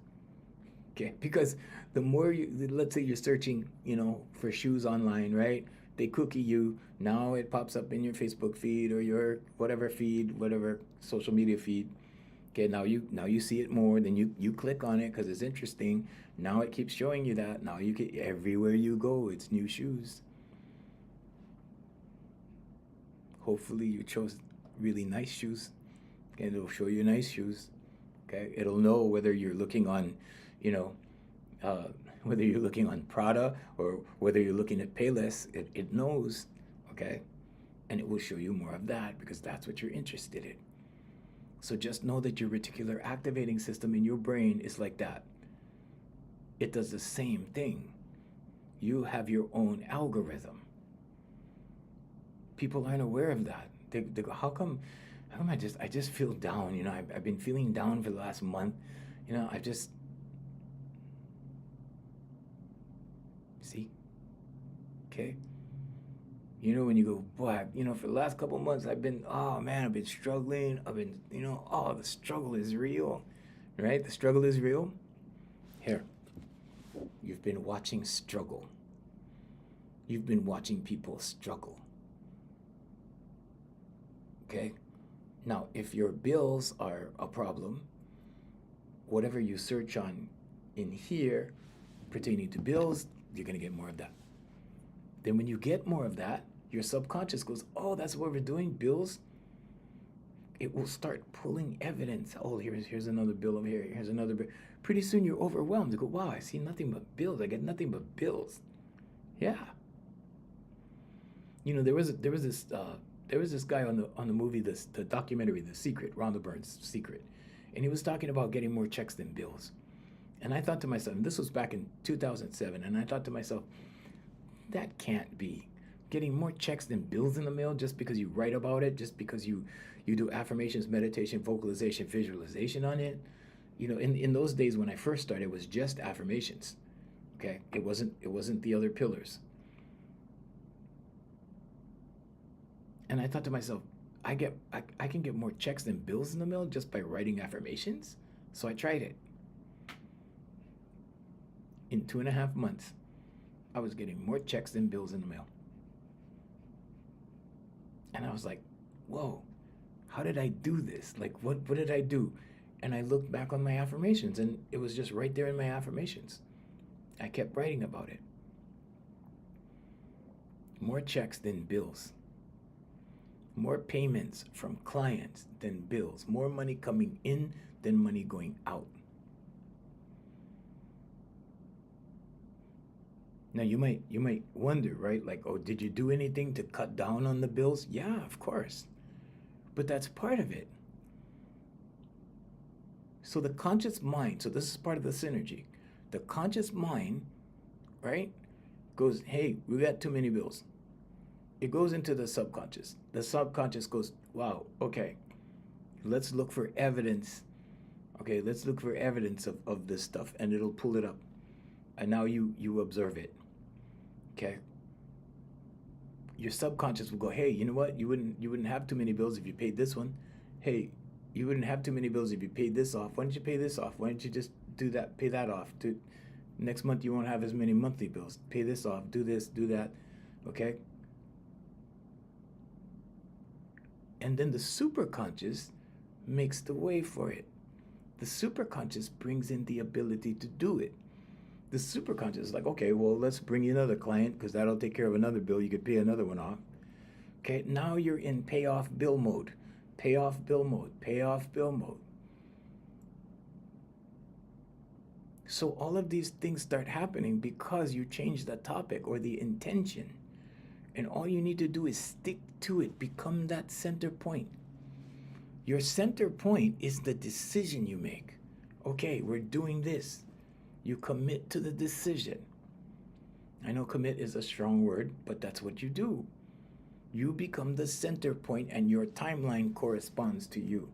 Okay? Because the more let's say you're searching, for shoes online, right? They cookie you. Now it pops up in your Facebook feed or your whatever feed, whatever social media feed. Okay, now you see it more, then you click on it because it's interesting. Now it keeps showing you that. Now you get everywhere you go, it's new shoes. Hopefully you chose really nice shoes. Okay, it'll show you nice shoes. Okay, it'll know whether you're looking on, whether you're looking on Prada or whether you're looking at Payless. It knows. Okay, and it will show you more of that because that's what you're interested in. So just know that your reticular activating system in your brain is like that. It does the same thing. You have your own algorithm. People aren't aware of that. They go, how come I just feel down? I've been feeling down for the last month. I just see. Okay. When you go, boy, for the last couple months, I've been, oh man, I've been struggling. I've been, oh, the struggle is real, right? The struggle is real. Here, you've been watching struggle. You've been watching people struggle. Okay? Now, if your bills are a problem, whatever you search on in here pertaining to bills, you're going to get more of that. Then when you get more of that, your subconscious goes, oh, that's what we're doing, bills. It will start pulling evidence. Oh, here's another bill over here. Here's another bill. Pretty soon you're overwhelmed. You go, wow, I see nothing but bills. I get nothing but bills. Yeah. There was this guy on the movie, the documentary, The Secret, Rhonda Byrne's Secret, and he was talking about getting more checks than bills. And I thought to myself, and this was back in 2007, and I thought to myself, that can't be. Getting more checks than bills in the mail just because you write about it, just because you do affirmations, meditation, vocalization, visualization on it. In those days when I first started, it was just affirmations. Okay, it wasn't the other pillars. And I thought to myself, I can get more checks than bills in the mail just by writing affirmations. So I tried it. In 2.5 months, I was getting more checks than bills in the mail. And I was like, whoa, how did I do this? Like, what did I do? And I looked back on my affirmations, and it was just right there in my affirmations. I kept writing about it. More checks than bills. More payments from clients than bills. More money coming in than money going out. Now you might wonder, right? Like, oh, did you do anything to cut down on the bills? Yeah, of course. But that's part of it. So the conscious mind, so this is part of the synergy. The conscious mind, right, goes, hey, we got too many bills. It goes into the subconscious. The subconscious goes, wow, okay, let's look for evidence. Okay, let's look for evidence of this stuff, and it'll pull it up. And now you observe it. Okay. Your subconscious will go, hey, you know what? You wouldn't have too many bills if you paid this one. Hey, you wouldn't have too many bills if you paid this off. Why don't you pay this off? Why don't you just do that, pay that off? Next month you won't have as many monthly bills. Pay this off, do this, do that. Okay? And then the superconscious makes the way for it. The superconscious brings in the ability to do it. The superconscious is like, okay, well, let's bring you another client because that'll take care of another bill. You could pay another one off. Okay, now you're in pay off bill mode. Pay off bill mode. Pay off bill mode. So all of these things start happening because you change the topic or the intention. And all you need to do is stick to it. Become that center point. Your center point is the decision you make. Okay, we're doing this. You commit to the decision. I know commit is a strong word, but that's what you do. You become the center point and your timeline corresponds to you.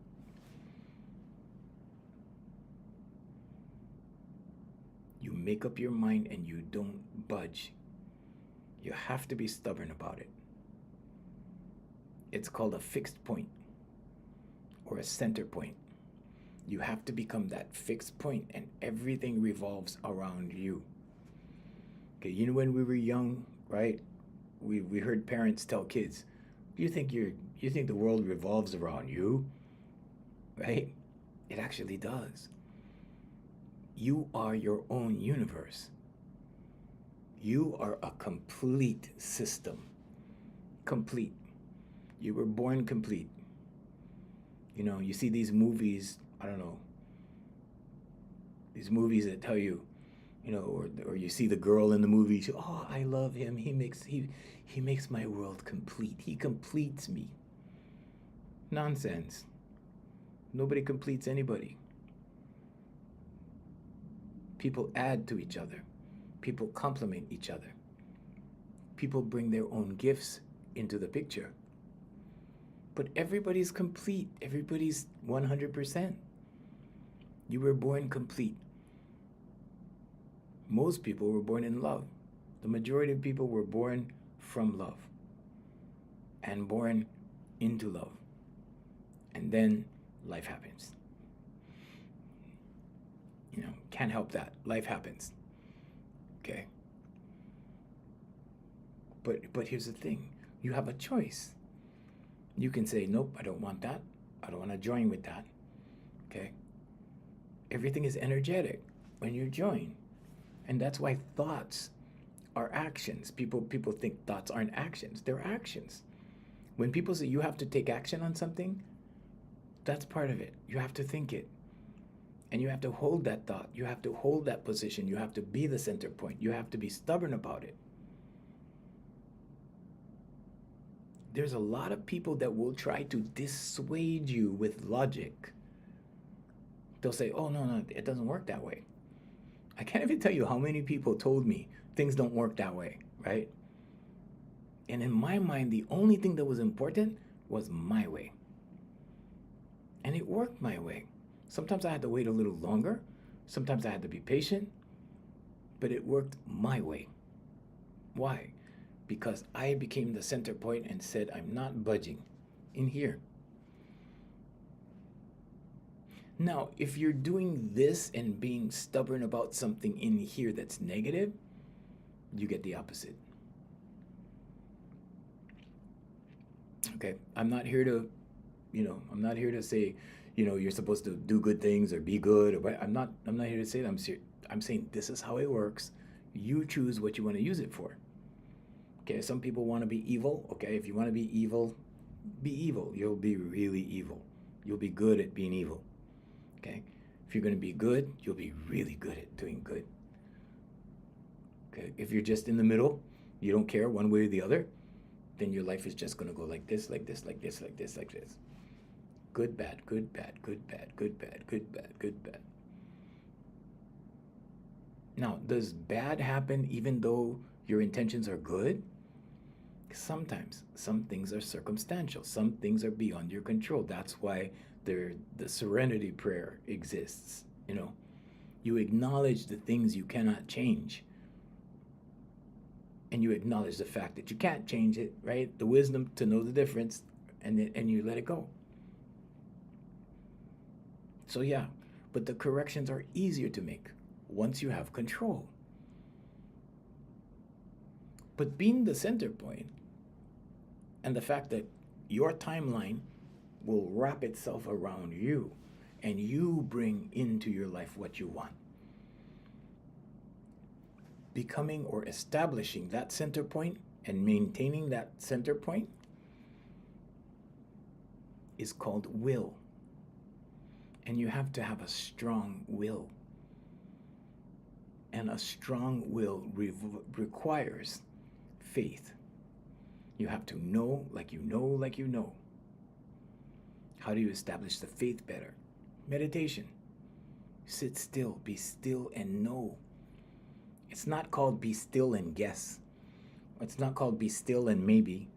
You make up your mind and you don't budge. You have to be stubborn about it. It's called a fixed point or a center point. You have to become that fixed point and everything revolves around you. Okay, you know when we were young, right? We heard parents tell kids, you think the world revolves around you? Right? It actually does. You are your own universe. You are a complete system. Complete. You were born complete. You know, you see these movies, I don't know, these movies that tell you, you know, or you see the girl in the movie, oh, I love him. He makes my world complete. He completes me. Nonsense. Nobody completes anybody. People add to each other. People complement each other. People bring their own gifts into the picture. But everybody's complete. Everybody's 100%. You were born complete. Most people were born in love. The majority of people were born from love and born into love. And then life happens. You know, can't help that. Life happens. Okay? But here's the thing. You have a choice. You can say, nope, I don't want that. I don't want to join with that. Okay? Everything is energetic when you join. And that's why thoughts are actions. People think thoughts aren't actions. They're actions. When people say you have to take action on something, that's part of it. You have to think it. And you have to hold that thought. You have to hold that position. You have to be the center point. You have to be stubborn about it. There's a lot of people that will try to dissuade you with logic. They'll say, oh, no, it doesn't work that way. I can't even tell you how many people told me things don't work that way, right? And in my mind, the only thing that was important was my way. And it worked my way. Sometimes I had to wait a little longer. Sometimes I had to be patient. But it worked my way. Why? Because I became the center point and said, I'm not budging in here. Now, if you're doing this and being stubborn about something in here that's negative, you get the opposite. Okay, I'm not here to say, you're supposed to do good things or be good. Or I'm not here to say that. I'm saying this is how it works. You choose what you want to use it for. Okay, some people want to be evil. Okay, if you want to be evil, be evil. You'll be really evil. You'll be good at being evil. Okay? If you're going to be good, you'll be really good at doing good. Okay? If you're just in the middle, you don't care one way or the other, then your life is just going to go like this, like this, like this, like this, like this. Good, bad, good, bad, good, bad, good, bad, good, bad, good, bad. Now, does bad happen even though your intentions are good? Sometimes. Some things are circumstantial. Some things are beyond your control. That's why the serenity prayer exists. You acknowledge the things you cannot change. And you acknowledge the fact that you can't change it, right? The wisdom to know the difference, and you let it go. So yeah, but the corrections are easier to make once you have control. But being the center point, and the fact that your timeline will wrap itself around you, and you bring into your life what you want. Becoming or establishing that center point and maintaining that center point is called will. And you have to have a strong will. And a strong will requires faith. You have to know like you know like you know. How do you establish the faith better? Meditation. Sit still, be still and know. It's not called be still and guess. It's not called be still and maybe.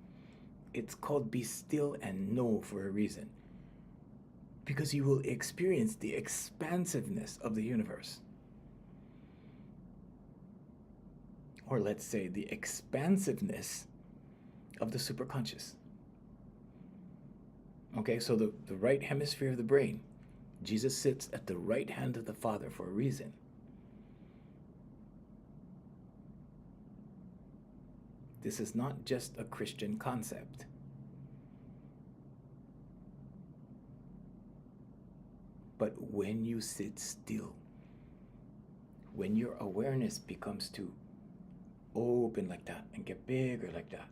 It's called be still and know for a reason. Because you will experience the expansiveness of the universe. Or let's say the expansiveness of the superconscious. Okay, so the right hemisphere of the brain, Jesus sits at the right hand of the Father for a reason. This is not just a Christian concept. But when you sit still, when your awareness becomes to open like that and get bigger like that,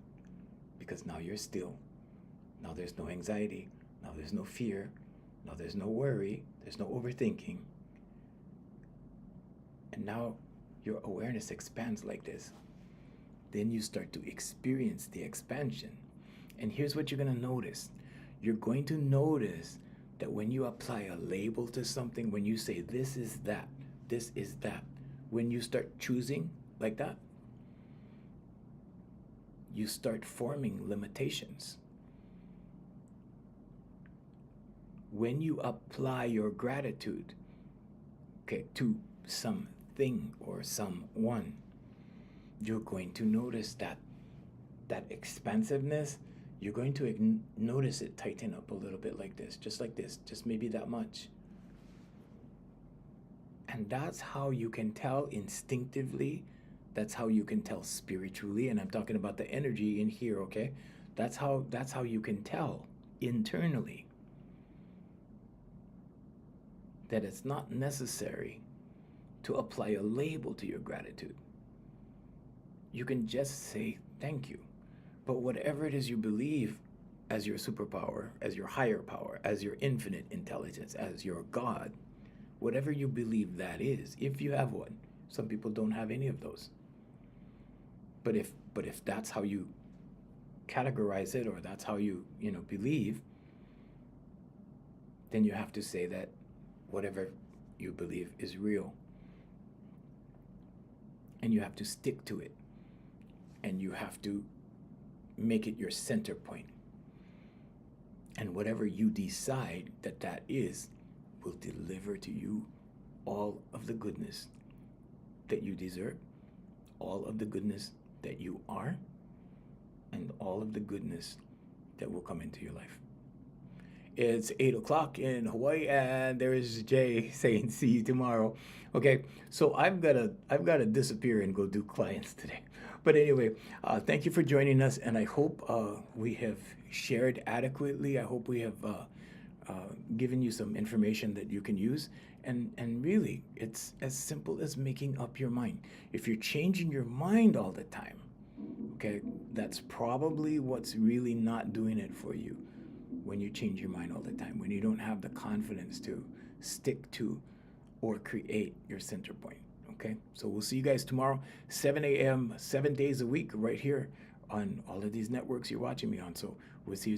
because now you're still, now there's no anxiety, now there's no fear, now there's no worry, there's no overthinking. And now your awareness expands like this. Then you start to experience the expansion. And here's what you're going to notice. You're going to notice that when you apply a label to something, when you say this is that, when you start choosing like that, you start forming limitations. When you apply your gratitude, to something or someone, you're going to notice that expansiveness, you're going to notice it tighten up a little bit like this, just maybe that much. And that's how you can tell instinctively, that's how you can tell spiritually, and I'm talking about the energy in here, okay? That's how you can tell internally that it's not necessary to apply a label to your gratitude. You can just say thank you. But whatever it is you believe as your superpower, as your higher power, as your infinite intelligence, as your God, whatever you believe that is, if you have one. Some people don't have any of those. But if that's how you categorize it, or that's how you believe, then you have to say that whatever you believe is real. And you have to stick to it. And you have to make it your center point. And whatever you decide that is will deliver to you all of the goodness that you deserve, all of the goodness that you are, and all of the goodness that will come into your life. It's 8 o'clock in Hawaii, and there is Jay saying, see you tomorrow. Okay, so I've got to disappear and go do clients today. But anyway, thank you for joining us, and I hope we have shared adequately. I hope we have given you some information that you can use. And really, it's as simple as making up your mind. If you're changing your mind all the time, Okay, that's probably what's really not doing it for you when you change your mind all the time, when you don't have the confidence to stick to or create your center point. Okay, so we'll see you guys tomorrow, 7 a.m., 7 days a week, right here on all of these networks you're watching me on. So we'll see you.